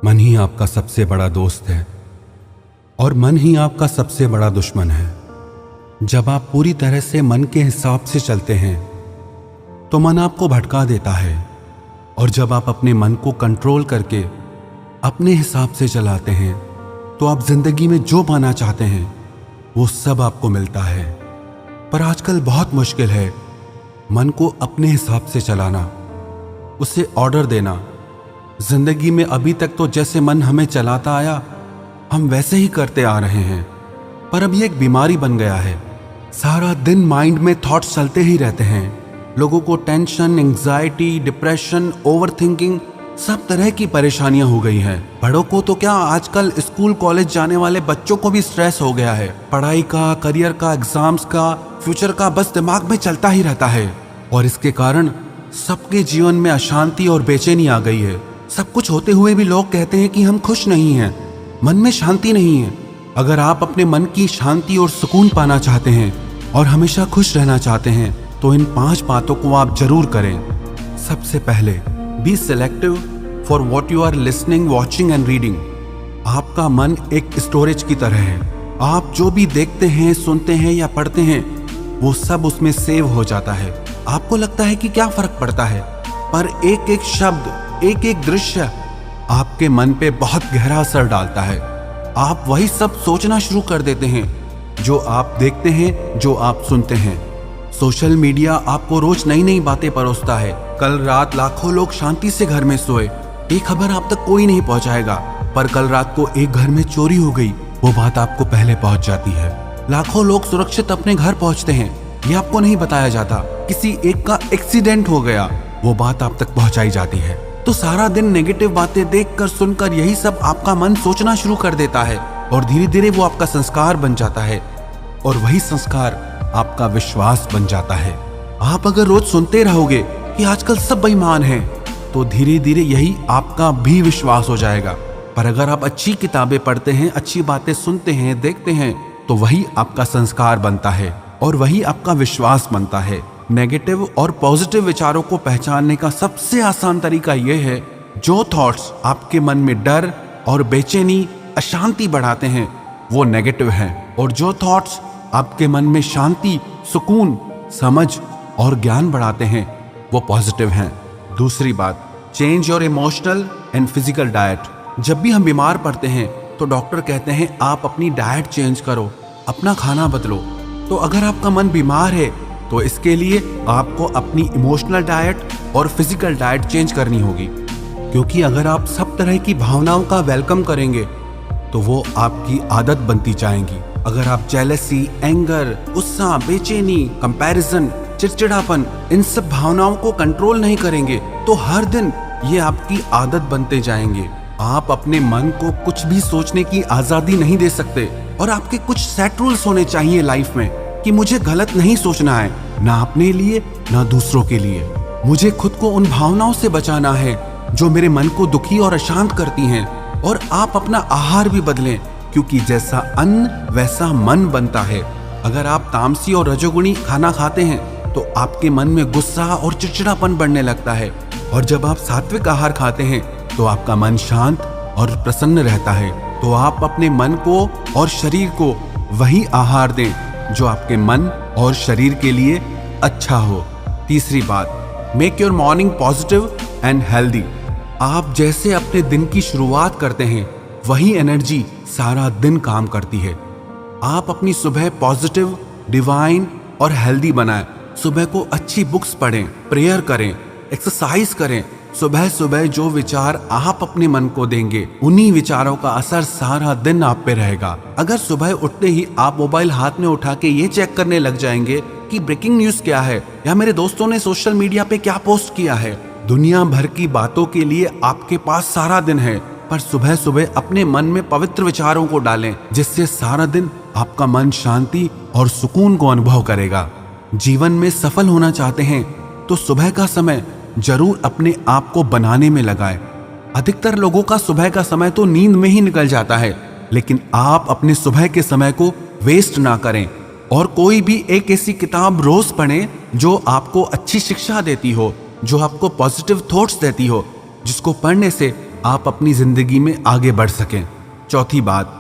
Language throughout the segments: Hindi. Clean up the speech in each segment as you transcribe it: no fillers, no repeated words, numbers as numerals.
मन ही आपका सबसे बड़ा दोस्त है और मन ही आपका सबसे बड़ा दुश्मन है। जब आप पूरी तरह से मन के हिसाब से चलते हैं तो मन आपको भटका देता है, और जब आप अपने मन को कंट्रोल करके अपने हिसाब से चलाते हैं तो आप जिंदगी में जो पाना चाहते हैं वो सब आपको मिलता है। पर आजकल बहुत मुश्किल है मन को अपने हिसाब से चलाना, उसे ऑर्डर देना। जिंदगी में अभी तक तो जैसे मन हमें चलाता आया हम वैसे ही करते आ रहे हैं, पर अब ये एक बीमारी बन गया है। सारा दिन माइंड में थॉट्स चलते ही रहते हैं। लोगों को टेंशन, एंग्जाइटी, डिप्रेशन, ओवरथिंकिंग, सब तरह की परेशानियां हो गई हैं। बड़ों को तो क्या, आजकल स्कूल कॉलेज जाने वाले बच्चों को भी स्ट्रेस हो गया है। पढ़ाई का, करियर का, एग्जाम्स का, फ्यूचर का बस दिमाग में चलता ही रहता है, और इसके कारण सबके जीवन में अशांति और बेचैनी आ गई है। सब कुछ होते हुए भी लोग कहते हैं कि हम खुश नहीं हैं, मन में शांति नहीं है। अगर आप अपने मन की शांति और सुकून पाना चाहते हैं और हमेशा खुश रहना चाहते हैं तो इन 5 बातों को आप जरूर करें। सबसे पहले, be selective for what you are listening, watching and reading. आपका मन एक स्टोरेज की तरह है। आप जो भी देखते हैं, सुनते हैं या पढ़ते हैं वो सब उसमें सेव हो जाता है। आपको लगता है कि क्या फर्क पड़ता है, पर एक एक शब्द, एक एक दृश्य आपके मन पे बहुत गहरा असर डालता है। आप वही सब सोचना शुरू कर देते हैं जो आप देखते हैं, जो आप सुनते हैं। सोशल मीडिया आपको रोज नई नई बातें परोसता है। कल रात लाखों लोग शांति से घर में सोए, ये खबर आप तक कोई नहीं पहुंचाएगा, पर कल रात को एक घर में चोरी हो गई, वो बात आपको पहले पहुंच जाती है। लाखों लोग सुरक्षित अपने घर पहुंचते हैं, ये आपको नहीं बताया जाता। किसी एक का एक्सीडेंट हो गया, वो बात आप तक पहुंचाई जाती है। तो सारा दिन नेगेटिव बातें देखकर, सुनकर यही सब आपका मन सोचना शुरू कर देता है, और धीरे धीरे वो आपका संस्कार बन जाता है, और वही संस्कार आपका विश्वास बन जाता है। आप अगर रोज सुनते रहोगे कि आजकल सब बेईमान हैं, तो धीरे धीरे यही आपका भी विश्वास हो जाएगा। पर अगर आप अच्छी किताबें पढ़ते हैं, अच्छी बातें सुनते हैं, देखते हैं, तो वही आपका संस्कार बनता है और वही आपका विश्वास बनता है। नेगेटिव और पॉजिटिव विचारों को पहचानने का सबसे आसान तरीका यह है, जो थॉट्स आपके मन में डर और बेचैनी, अशांति बढ़ाते हैं वो नेगेटिव हैं, और जो थॉट्स आपके मन में शांति, सुकून, समझ और ज्ञान बढ़ाते हैं वो पॉजिटिव हैं। दूसरी बात, change your emotional and physical diet. जब भी हम बीमार पड़ते हैं तो डॉक्टर कहते हैं आप अपनी डाइट चेंज करो, अपना खाना बदलो। तो अगर आपका मन बीमार है तो इसके लिए आपको अपनी इमोशनल डाइट और फिजिकल डाइट चेंज करनी होगी, क्योंकि अगर आप सब तरह की भावनाओं का वेलकम करेंगे तो वो आपकी आदत बनती जाएंगी। अगर आप जेलसी, एंगर, गुस्सा, बेचैनी, कंपैरिजन, चिड़चिड़ापन, इन सब भावनाओं को कंट्रोल नहीं करेंगे तो हर दिन ये आपकी आदत बनते जाएंगे। आप अपने मन को कुछ भी सोचने की आजादी नहीं दे सकते, और आपके कुछ सेट रूल्स होने चाहिए लाइफ में कि मुझे गलत नहीं सोचना है, ना अपने लिए ना दूसरों के लिए। मुझे खुद को उन भावनाओं से बचाना है जो मेरे मन को दुखी और अशांत करती हैं। और आप अपना आहार भी बदलें, क्योंकि जैसा अन्न वैसा मन बनता है। अगर आप तामसी और रजोगुणी खाना खाते हैं तो आपके मन में गुस्सा और चिड़चिड़ापन बढ़ने लगता है, और जब आप सात्विक आहार खाते हैं तो आपका मन शांत और प्रसन्न रहता है। तो आप अपने मन को और शरीर को वही आहार दें जो आपके मन और शरीर के लिए अच्छा हो। तीसरी बात, make your morning positive and healthy. आप जैसे अपने दिन की शुरुआत करते हैं वही एनर्जी सारा दिन काम करती है। आप अपनी सुबह पॉजिटिव, डिवाइन और हेल्दी बनाएं। सुबह को अच्छी बुक्स पढ़ें, प्रेयर करें, एक्सरसाइज करें। सुबह सुबह जो विचार आप अपने मन को देंगे उन्हीं विचारों का असर सारा दिन आप पे रहेगा। अगर सुबह उठते ही आप मोबाइल हाथ में उठा के ये चेक करने लग जाएंगे कि ब्रेकिंग न्यूज क्या है या मेरे दोस्तों ने सोशल मीडिया पे क्या पोस्ट किया है, दुनिया भर की बातों के लिए आपके पास सारा दिन है। पर सुबह सुबह अपने मन में पवित्र विचारों को डालें, जिससे सारा दिन आपका मन शांति और सुकून को अनुभव करेगा। जीवन में सफल होना चाहते हैं तो सुबह का समय जरूर अपने आप को बनाने में लगाएं। अधिकतर लोगों का सुबह का समय तो नींद में ही निकल जाता है, लेकिन आप अपने सुबह के समय को वेस्ट ना करें, और कोई भी एक ऐसी किताब रोज पढ़ें जो आपको अच्छी शिक्षा देती हो, जो आपको पॉजिटिव थॉट्स देती हो, जिसको पढ़ने से आप अपनी जिंदगी में आगे बढ़ सकें। चौथी बात,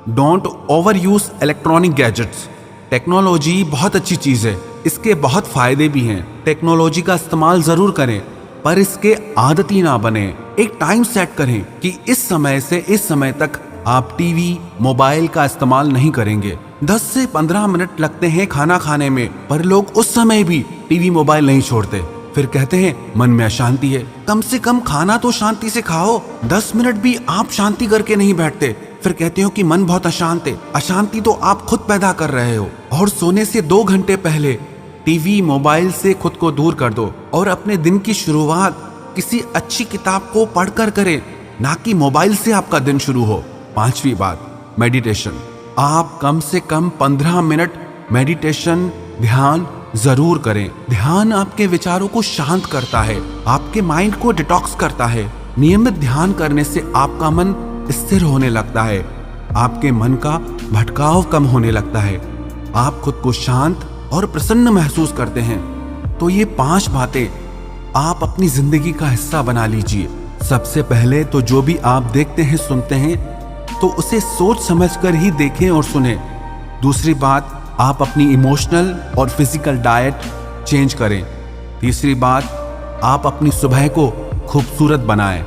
don't over use electronic gadgets. Technology बहुत अच्छी चीज़ है, इसके बहुत फायदे भी हैं। टेक्नोलॉजी का इस्तेमाल ज़रूर करें, पर इसके आदती ना बने। एक टाइम सेट करें कि इस समय से इस समय तक आप टीवी, मोबाइल का इस्तेमाल नहीं करेंगे। 10 से 15 मिनट लगते हैं खाना खाने में, पर लोग उस समय भी टीवी, मोबाइल नहीं छोड़ते। फिर कहते हैं मन में अशांति है। कम से कम खाना तो शांति से खाओ। 10 मिनट भी आप शांति करके नहीं बैठते, फिर कहते हो कि मन बहुत अशांत है। अशांति तो आप खुद पैदा कर रहे हो। और सोने से 2 घंटे पहले टीवी, मोबाइल से खुद को दूर कर दो और अपने दिन की शुरुआत किसी अच्छी किताब को पढ़कर करें, ना कि मोबाइल से आपका दिन शुरू हो। 5वीं बात, मेडिटेशन। आप कम से कम 15 मिनट मेडिटेशन, ध्यान जरूर करें। ध्यान आपके विचारों को शांत करता है, आपके माइंड को डिटॉक्स करता है। नियमित ध्यान करने से आपका मन स्थिर होने लगता है, आपके मन का भटकाव कम होने लगता है, आप खुद को शांत और प्रसन्न महसूस करते हैं। तो ये 5 बातें आप अपनी जिंदगी का हिस्सा बना लीजिए। सबसे पहले तो जो भी आप देखते हैं, सुनते हैं, तो उसे सोच समझकर ही देखें और सुने। दूसरी बात, आप अपनी इमोशनल और फिजिकल डाइट चेंज करें। तीसरी बात, आप अपनी सुबह को खूबसूरत बनाएं।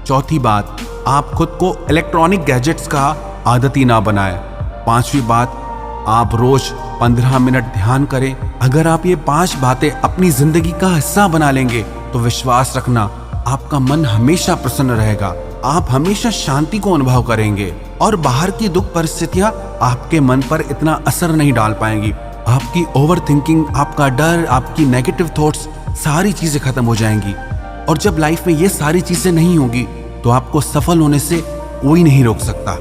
चौथी बात, आप खुद को इलेक्ट्रॉनिक गैजेट्स का आदती ना बनाएं। 5वीं बात, आप रोज 15 मिनट ध्यान करें। अगर आप ये 5 बातें अपनी जिंदगी का हिस्सा बना लेंगे तो विश्वास रखना, आपका मन हमेशा प्रसन्न रहेगा, आप हमेशा शांति को अनुभव करेंगे और बाहर की दुख परिस्थितियां आपके मन पर इतना असर नहीं डाल पाएंगी। आपकी ओवर थिंकिंग, आपका डर, आपकी नेगेटिव थॉट्स, सारी चीजें खत्म हो जाएंगी। और जब लाइफ में ये सारी चीजें नहीं होगी तो आपको सफल होने से कोई नहीं रोक सकता।